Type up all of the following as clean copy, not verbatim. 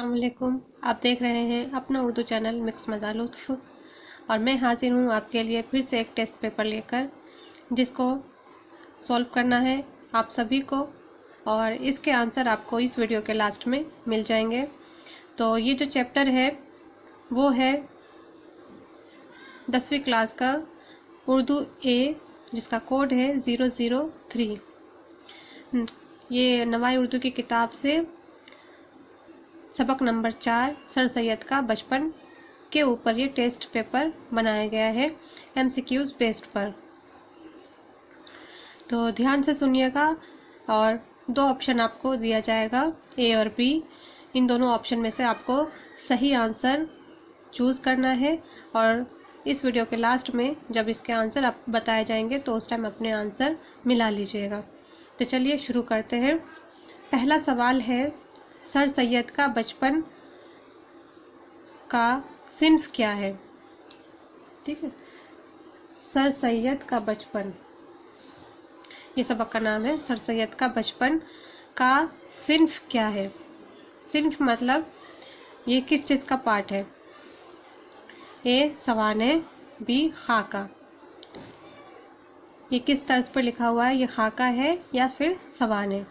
अस्सलाम वालेकुम। आप देख रहे हैं अपना उर्दू चैनल मिक्स मज़ा लुत्फ़ और मैं हाजिर हूँ आपके लिए फिर से एक टेस्ट पेपर लेकर जिसको सॉल्व करना है आप सभी को और इसके आंसर आपको इस वीडियो के लास्ट में मिल जाएंगे। तो ये जो चैप्टर है वो है 10वीं क्लास का उर्दू ए जिसका कोड है 003। ये नवाई उर्दू की किताब से सबक नंबर 4 सर सैयद का बचपन के ऊपर ये टेस्ट पेपर बनाया गया है MCQs बेस्ड पर। तो ध्यान से सुनिएगा और दो ऑप्शन आपको दिया जाएगा A और B। इन दोनों ऑप्शन में से आपको सही आंसर चूज करना है और इस वीडियो के लास्ट में जब इसके आंसर आप बताए जाएंगे तो उस टाइम अपने आंसर मिला लीजिएगा। तो चलिए शुरू करते हैं। पहला सवाल है सर सैयद का बचपन का सिन्फ क्या है। ठीक है, सर सैयद का बचपन, ये सबक का नाम है। सर सैयद का बचपन का सिन्फ क्या है। सिन्फ मतलब ये किस चीज़ का पार्ट है। A सवाने, B खाका। ये किस तर्ज पर लिखा हुआ है, ये खाका है या फिर सवाने।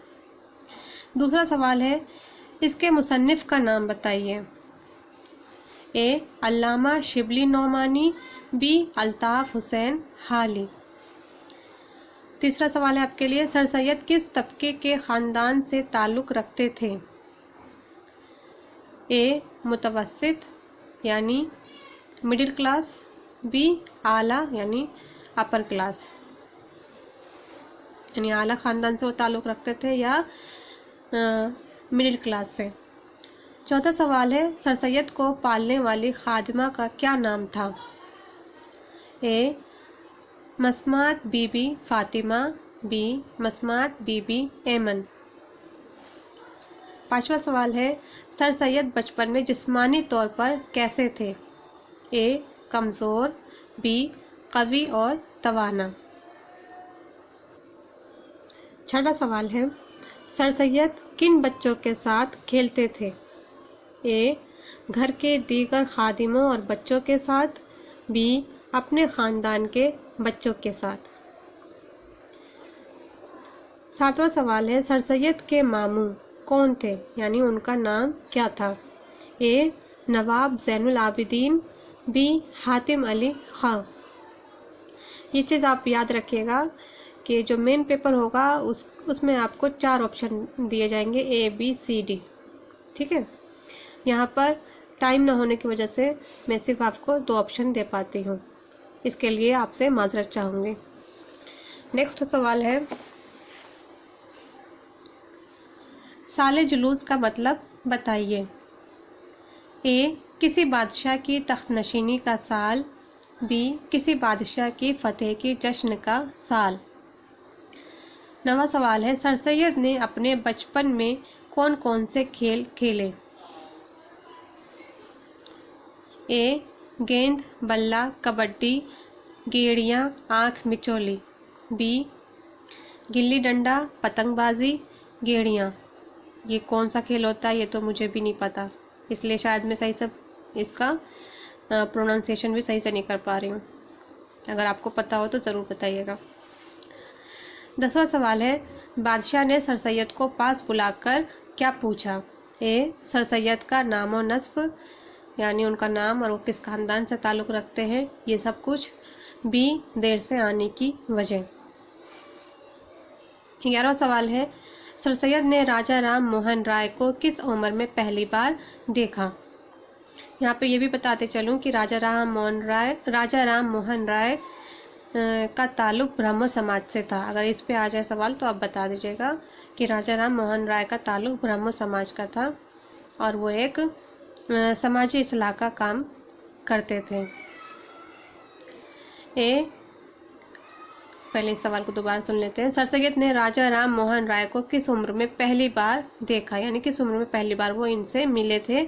दूसरा सवाल है इसके मुसन्निफ का नाम बताइए। A Allama Shibli Nomani, B Altaf Hussain हाली। तीसरा सवाल है आपके लिए सर सैयद किस तबके के ख़ानदान से ताल्लुक़ रखते थे। A मुतवस्सित यानी मिडिल क्लास, B आला यानी अपर क्लास, यानी आला ख़ानदान से वो ताल्लुक़ रखते थे या मिडिल क्लास से। चौथा सवाल है सर सैयद को पालने वाली खादिमा का क्या नाम था। A मस्मात बीबी फातिमा, B मस्मात बीबी एमन। पांचवा सवाल है सर सैयद बचपन में जिस्मानी तौर पर कैसे थे। A कमज़ोर, B कवी और तवाना। छठा सवाल है सर सैयद किन बच्चों के साथ खेलते थे। A घर के दीगर खादिमों और बच्चों के साथ, B अपने ख़ानदान के बच्चों के साथ। सातवां सवाल है सर सैयद के मामू कौन थे, यानी उनका नाम क्या था। A Nawab Zainul Abidin, B Hatim Ali खां। ये चीज़ आप याद रखिएगा कि जो मेन पेपर होगा उसमें आपको 4 ऑप्शन दिए जाएंगे A B C D। ठीक है, यहाँ पर टाइम ना होने की वजह से मैं सिर्फ आपको 2 ऑप्शन दे पाती हूँ, इसके लिए आपसे माजरत चाहूँगी। नेक्स्ट सवाल है साले जुलूस का मतलब बताइए। A किसी बादशाह की तख्तनशीनी का साल, B किसी बादशाह की फतेह की जश्न का साल। नवा सवाल है सर सैयद ने अपने बचपन में कौन कौन से खेल खेले। A गेंद, बल्ला, कबड्डी, गेड़ियाँ, आँख मिचौली, B गिल्ली डंडा, पतंगबाजी, गेड़ियाँ। ये कौन सा खेल होता है ये तो मुझे भी नहीं पता, इसलिए शायद मैं सही से इसका प्रोनाउंसिएशन भी सही से नहीं कर पा रही हूँ। अगर आपको पता हो तो ज़रूर बताइएगा। 10वां सवाल है बादशाह ने सर सैयद को पास बुलाकर क्या पूछा। A सर सैयद का नामो नस्ब, यानी उनका नाम और वो किस खानदान से ताल्लुक़ रखते हैं ये सब कुछ, B देर से आने की वजह। 11वां सवाल है सर सैयद ने राजा राम मोहन राय को किस उम्र में पहली बार देखा। यहाँ पे ये भी बताते चलूँ कि राजा राम मोहन राय का ताल्लुक ब्रह्मो समाज से था। अगर इस पे आ जाए सवाल तो आप बता दीजिएगा कि राजा राम मोहन राय का ताल्लुक ब्रह्मो समाज का था और वो एक समाजी इस्लाह का काम करते थे। पहले इस सवाल को दोबारा सुन लेते हैं। सर सैयद ने राजा राम मोहन राय को किस उम्र में पहली बार देखा, यानी किस उम्र में पहली बार वो इनसे मिले थे।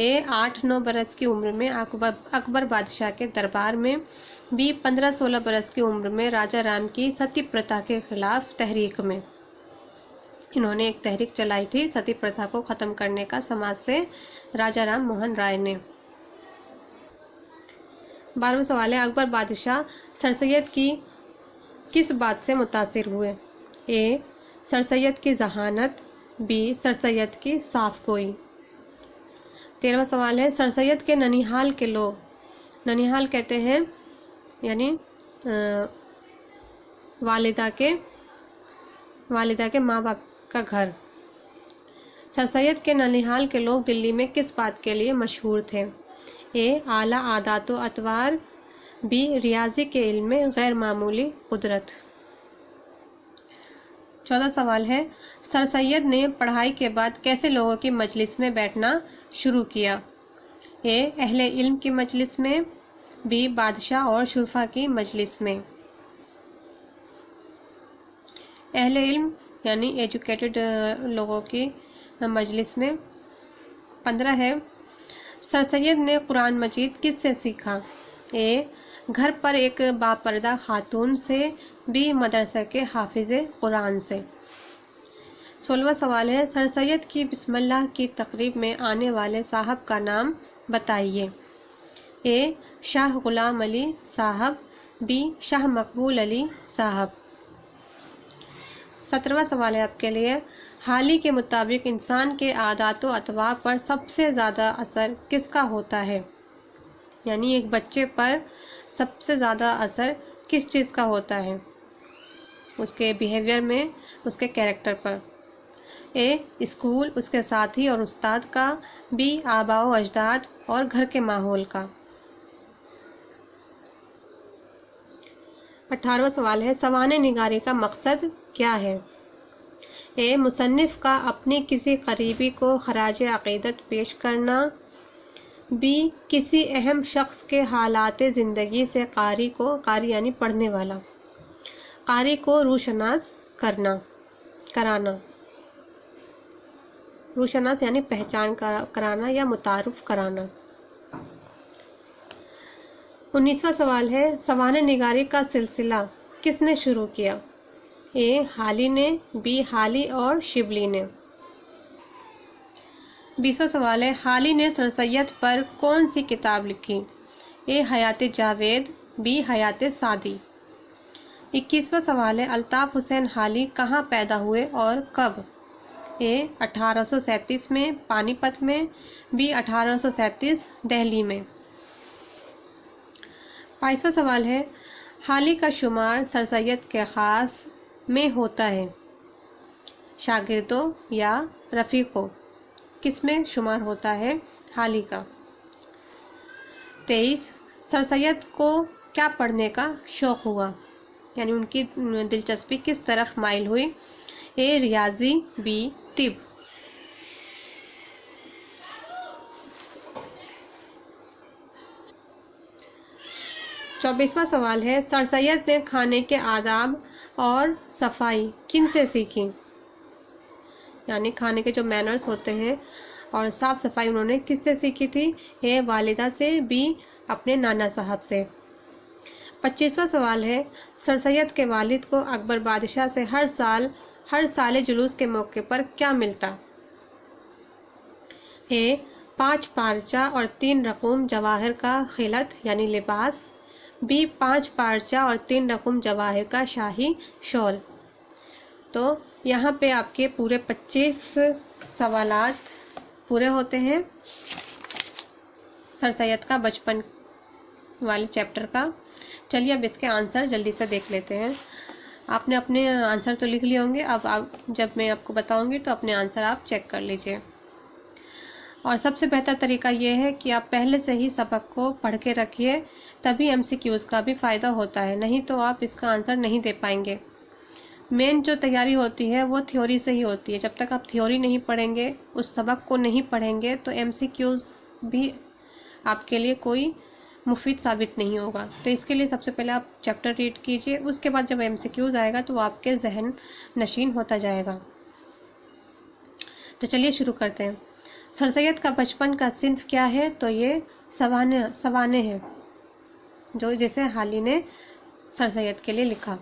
A 8-9 बरस की उम्र में अकबर बादशाह के दरबार में, B 15-16 बरस की उम्र में राजा राम की सती प्रथा के खिलाफ तहरीक में। इन्होंने एक तहरीक चलाई थी सती प्रथा को खत्म करने का समाज से, राजा राम मोहन राय ने। 12वां सवाल है, अकबर बादशाह सर सैयद की किस बात से मुतासिर हुए? ए. सर सैयद की जहानत, बी. सर सैयद की साफ गोई। 13वां सवाल है, सर सैयद के ननिहाल के लोग, ननिहाल कहते हैं यानी वालिदा के माँ बाप का घर। सर सैयद के ननिहाल के लोग दिल्ली में किस बात के लिए मशहूर थे? ए. आला आदातो अतवार, बी. रियाजी के इल्म में गैर मामूली कुदरत। 14 सवाल है, सर सैयद ने पढ़ाई के बाद कैसे लोगों की मजलिस में बैठना शुरू किया? ए. अहले इल्म की मजलिस में, बी. बादशाह और शुरफा की मजलिस में। अहले इल्म यानी एजुकेटेड लोगों की मजलिस में। 15 है, सर सैयद ने कुरान मजीद किससे सीखा? ए. घर पर एक बापर्दा खातून से, बी. मदरसे के हाफिज़े कुरान से। 16वां सवाल है, सर सैयद की बिस्मिल्लाह की तकरीब में आने वाले साहब का नाम बताइए। ए. शाह गुलाम अली साहब, बी. शाह मकबूल अली साहब। 17वां सवाल है आपके लिए, हाली के मुताबिक इंसान के आदात व अतवार पर सबसे ज़्यादा असर किसका होता है? यानी एक बच्चे पर सबसे ज़्यादा असर किस चीज़ का होता है? उसके बिहेवियर में, उसके कैरेक्टर पर। ए. स्कूल, उसके साथी और उस्ताद का, बी. आबाओ अजदाद और घर के माहौल का। 18वां सवाल है, सवाने निगारी का मकसद क्या है? ए. मुसन्निफ का अपनी किसी करीबी को खराज अक़ीदत पेश करना, बी. किसी अहम शख्स के हालात ज़िंदगी से कारी यानी पढ़ने वाला, कारी को रूशनास कराना, रूशनास यानी पहचान कराना या मुतारुफ कराना। 19वां सवाल है, सवाने निगारी का सिलसिला किसने शुरू किया? ए. हाली ने, बी. हाली और शिबली ने। 20वां सवाल है, हाली ने सर सैयद पर कौन सी किताब लिखी? ए. हयात जावेद, बी. हयात सादी। 21वां सवाल है, अल्ताफ हुसैन हाली कहाँ पैदा हुए और कब? ए. 1837 में पानीपत में, बी. 1837 दिल्ली में। 22वां सवाल है, हाली का शुमार सर सैयद के ख़ास में होता है, शागिर्दों या रफ़ीक़ों, किस में शुमार होता है हाली का? 23, सर सैयद को क्या पढ़ने का शौक़ हुआ, यानी उनकी दिलचस्पी किस तरफ माइल हुई? ए. रियाजी, बी. तिब। 24वां सवाल है, सर सैयद ने खाने के आदाब और सफाई किन से सीखी? यानी खाने के जो मैनर्स होते हैं और साफ सफाई उन्होंने किससे सीखी थी? ए. वालिदा से, बी. अपने नाना साहब से। 25वां सवाल है, सर सैयद के वालिद को अकबर बादशाह से हर साल जुलूस के मौके पर क्या मिलता? ए. 5 पारचा और 3 रकूम जवाहिर का खिलत यानी लिबास, बी. 5 पारचा और 3 रकूम जवाहिर का शाही शॉल। तो यहाँ पे आपके पूरे 25 सवालात पूरे होते हैं सर सैयद का बचपन वाले चैप्टर का। चलिए अब इसके आंसर जल्दी से देख लेते हैं। आपने अपने आंसर तो लिख लिए होंगे, अब आप जब मैं आपको बताऊंगी तो अपने आंसर आप चेक कर लीजिए। और सबसे बेहतर तरीका ये है कि आप पहले से ही सबक को पढ़ के रखिए, तभी MCQs का भी फ़ायदा होता है, नहीं तो आप इसका आंसर नहीं दे पाएंगे। मेन जो तैयारी होती है वो थ्योरी से ही होती है। जब तक आप थ्योरी नहीं पढ़ेंगे, उस सबक को नहीं पढ़ेंगे, तो MCQs भी आपके लिए कोई मुफीद साबित नहीं होगा। तो इसके लिए सबसे पहले आप चैप्टर रीड कीजिए, उसके बाद जब MCQs आएगा तो वो आपके जहन नशीन होता जाएगा। तो चलिए शुरू करते हैं। सर सैयद का बचपन का सिन्फ क्या है? तो ये सवाने है, जिसे हाली ने सर सैयद के लिए लिखा।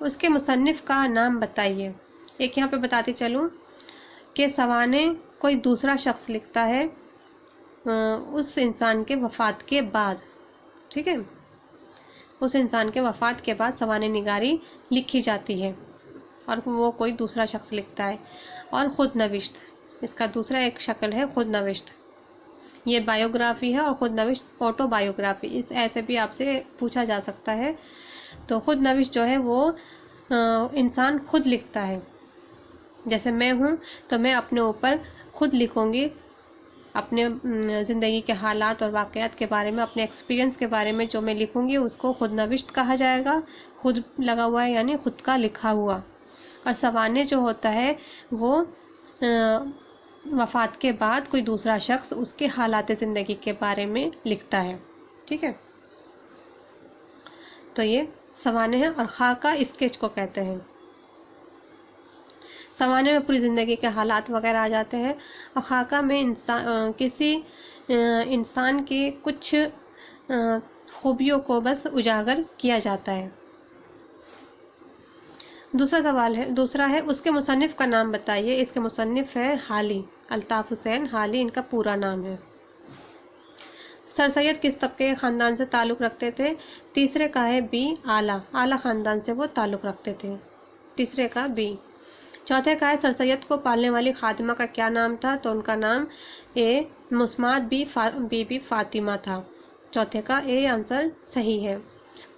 उसके मुसन्निफ का नाम बताइए। एक यहाँ पे बताती चलूँ कि सवाने कोई दूसरा शख्स लिखता है उस इंसान के वफ़ात के बाद, ठीक है, उस इंसान के वफ़ात के बाद सवाने निगारी लिखी जाती है और वो कोई दूसरा शख्स लिखता है। और खुद नविश्त, इसका दूसरा एक शक्ल है खुद नविश्त। ये बायोग्राफी है और खुद नविश्त ऑटोबायोग्राफी, इस ऐसे भी आपसे पूछा जा सकता है। तो खुद नविश्त जो है वो इंसान खुद लिखता है। जैसे मैं हूँ तो मैं अपने ऊपर खुद लिखूँगी, अपने ज़िंदगी के हालात और वाक़यात के बारे में, अपने एक्सपीरियंस के बारे में जो मैं लिखूँगी उसको खुद नविश्त कहा जाएगा। खुद लगा हुआ है यानी खुद का लिखा हुआ। और सवाने जो होता है वो वफ़ात के बाद कोई दूसरा शख्स उसके हालात ज़िंदगी के बारे में लिखता है, ठीक है। तो ये सवाने हैं। और खाका स्केच को कहते हैं। सवाने में पूरी ज़िंदगी के हालात वगैरह आ जाते हैं और खाका में किसी इंसान के कुछ खूबियों को बस उजागर किया जाता है। दूसरा है उसके मुसन्निफ का नाम बताइए। इसके मुसन्निफ है हाली, अल्ताफ हुसैन हाली इनका पूरा नाम है। सर सैयद किस तबके के ख़ानदान से ताल्लुक़ रखते थे? तीसरे का है बी, आला ख़ानदान से वो ताल्लुक़ रखते थे। तीसरे का बी। चौथे का है सर सैयद को पालने वाली खातिमा का क्या नाम था? तो उनका नाम ए मुस्मात बीबी फातिमा था। चौथे का ए आंसर सही है।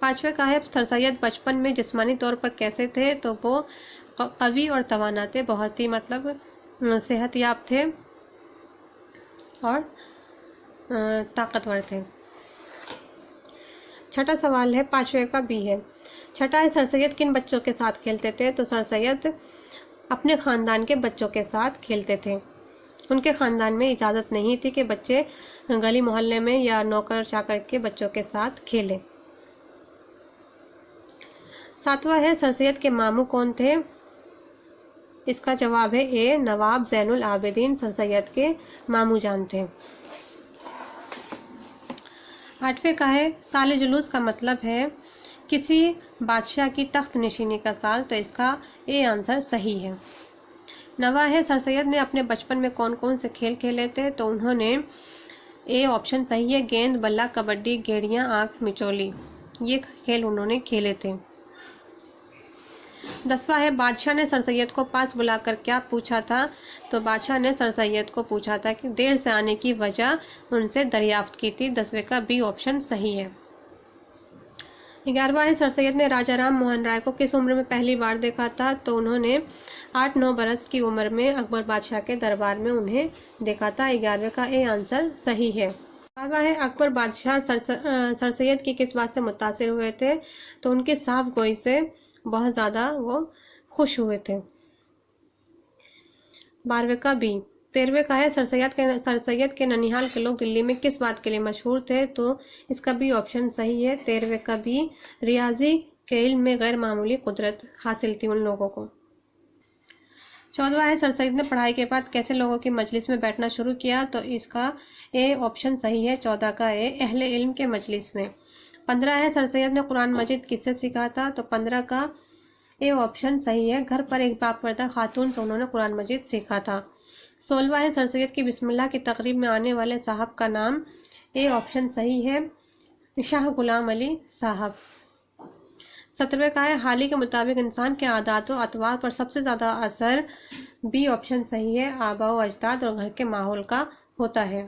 पांचवे का है सर सैयद बचपन में जिस्मानी तौर पर कैसे थे? तो वो कवि और तवाना थे, बहुत ही मतलब सेहतयाब थे और ताकतवर थे। छठा सवाल है पांचवे का बी है। छठा है सर सैयद किन बच्चों के साथ खेलते थे? तो सर सैयद अपने ख़ानदान के बच्चों के साथ खेलते थे। उनके ख़ानदान में इजाज़त नहीं थी कि बच्चे गली मोहल्ले में या नौकर चाकर के बच्चों के साथ खेलें। सातवां है सर सैयद के मामू कौन थे? इसका जवाब है ए, नवाब ज़ैनुल आबिदीन सर सैयद के मामू जान थे। आठवें का है साले जुलूस का मतलब है किसी बादशाह की तख्त नशीनी का साल। तो इसका ए आंसर सही है। नवा है सर सैयद ने अपने बचपन में कौन कौन से खेल खेले थे? तो उन्होंने ए ऑप्शन सही है, गेंद, बल्ला, कबड्डी, गेड़ियाँ, आँख मिचौली, ये खेल उन्होंने खेले थे। 10वां है बादशाह ने सर सैयद को पास बुलाकर क्या पूछा था? तो बादशाह ने सर सैयद को पूछा था कि देर से आने की वजह उनसे दरियाफ्त की थी। 10वें का बी ऑप्शन सही है। 11वां है सर सैयद ने राजा राम मोहन राय को किस उम्र में पहली बार देखा था? तो उन्होंने 8-9 बरस की उम्र में अकबर बादशाह के दरबार में उन्हें देखा था। 11वें का ए आंसर सही है। 12वां है अकबर बादशाह सर सैयद की किस बात से मुतासिर हुए थे? तो उनकी साफ गोई से बहुत ज़्यादा वो खुश हुए थे। 12वें का बी। 13वें का है सर सैयद के ननिहाल के लोग दिल्ली में किस बात के लिए मशहूर थे? तो इसका बी ऑप्शन सही है। 13वें का बी, रियाजी के इल्म में गैर मामूली कुदरत हासिल थी उन लोगों को। 14वां है सर सैयद ने पढ़ाई के बाद कैसे लोगों की मजलिस में बैठना शुरू किया? तो इसका ए ऑप्शन सही है। 14 का ए, अहले इल्म के मजलिस में। 15 है सर सैयद ने कुरान मजीद किससे सीखा था? तो 15 का ए ऑप्शन सही है, घर पर एक बापर्दा खातून से उन्होंने कुरान मजीद सीखा था। 16वां है सर सैयद की बिस्मिल्लाह की तकरीब में आने वाले साहब का नाम? ए ऑप्शन सही है, शाह गुलाम अली साहब। 17वें का है हाली के मुताबिक इंसान के आदात और अतवार पर सबसे ज़्यादा असर? बी ऑप्शन सही है, आबा व अजदाद और घर के माहौल का होता है।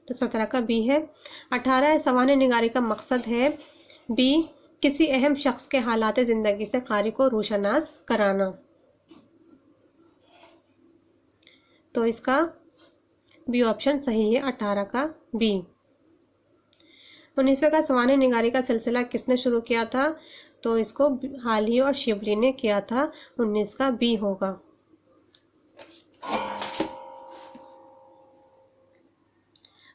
तो 17 का बी है। 18 है सवाने निगारी का मकसद है? बी, किसी अहम शख्स के हालात ज़िंदगी से कारी को रूशनास कराना। तो इसका बी ऑप्शन सही है, 18 का बी। 19वें का सवाने निगारी का सिलसिला किसने शुरू किया था? तो इसको हाली और शिवली ने किया था। 19 का बी होगा।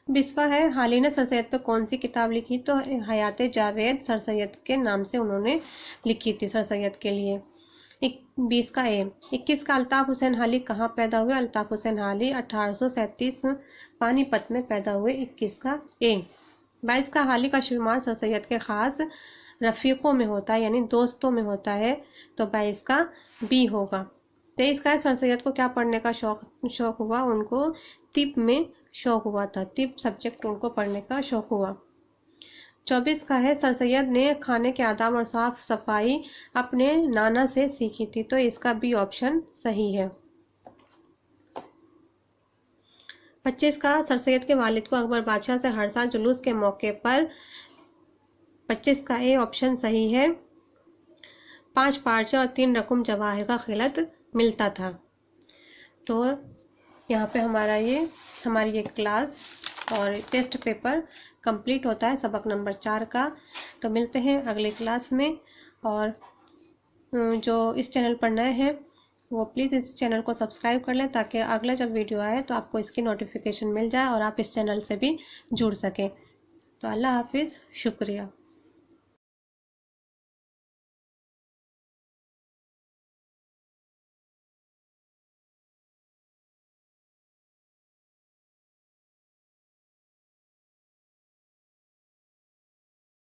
20वां है हाली ने सर सैयद पर कौन सी किताब लिखी? तो हयात जावेद सर सैयद के नाम से उन्होंने लिखी थी सर सैयद के लिए। 20 का ए। 21 का अल्ताफ हुसैन हाली कहाँ पैदा हुए? अल्ताफ हुसैन हाली 1837 पानीपत में पैदा हुए। 21 का ए। 22 का हाली का शुमार सर सैयद के खास रफ़ीक़ों में होता है यानी दोस्तों में होता है, तो 22 का बी होगा। 23 का है सर सैयद को क्या पढ़ने का शौक हुआ, उनको तिब में शौक हुआ था, तिब सब्जेक्ट उनको पढ़ने का शौक हुआ। 24 का है सर सैयद ने खाने के आदाब और साफ सफाई अपने नाना से सीखी थी, तो इसका बी ऑप्शन सही है। 25 का सर सैयद के वालिद को अकबर बादशाह से हर साल जुलूस के मौके पर, 25 का ए ऑप्शन सही है, 5 पार्चे और 3 रकम जवाहिर का खिलत मिलता था। तो यहाँ पे हमारी ये क्लास और टेस्ट पेपर कंप्लीट होता है सबक नंबर 4 का। तो मिलते हैं अगली क्लास में, और जो इस चैनल पर नए हैं वो प्लीज़ इस चैनल को सब्सक्राइब कर लें, ताकि अगला जब वीडियो आए तो आपको इसकी नोटिफिकेशन मिल जाए और आप इस चैनल से भी जुड़ सकें। तो अल्लाह हाफिज़, शुक्रिया।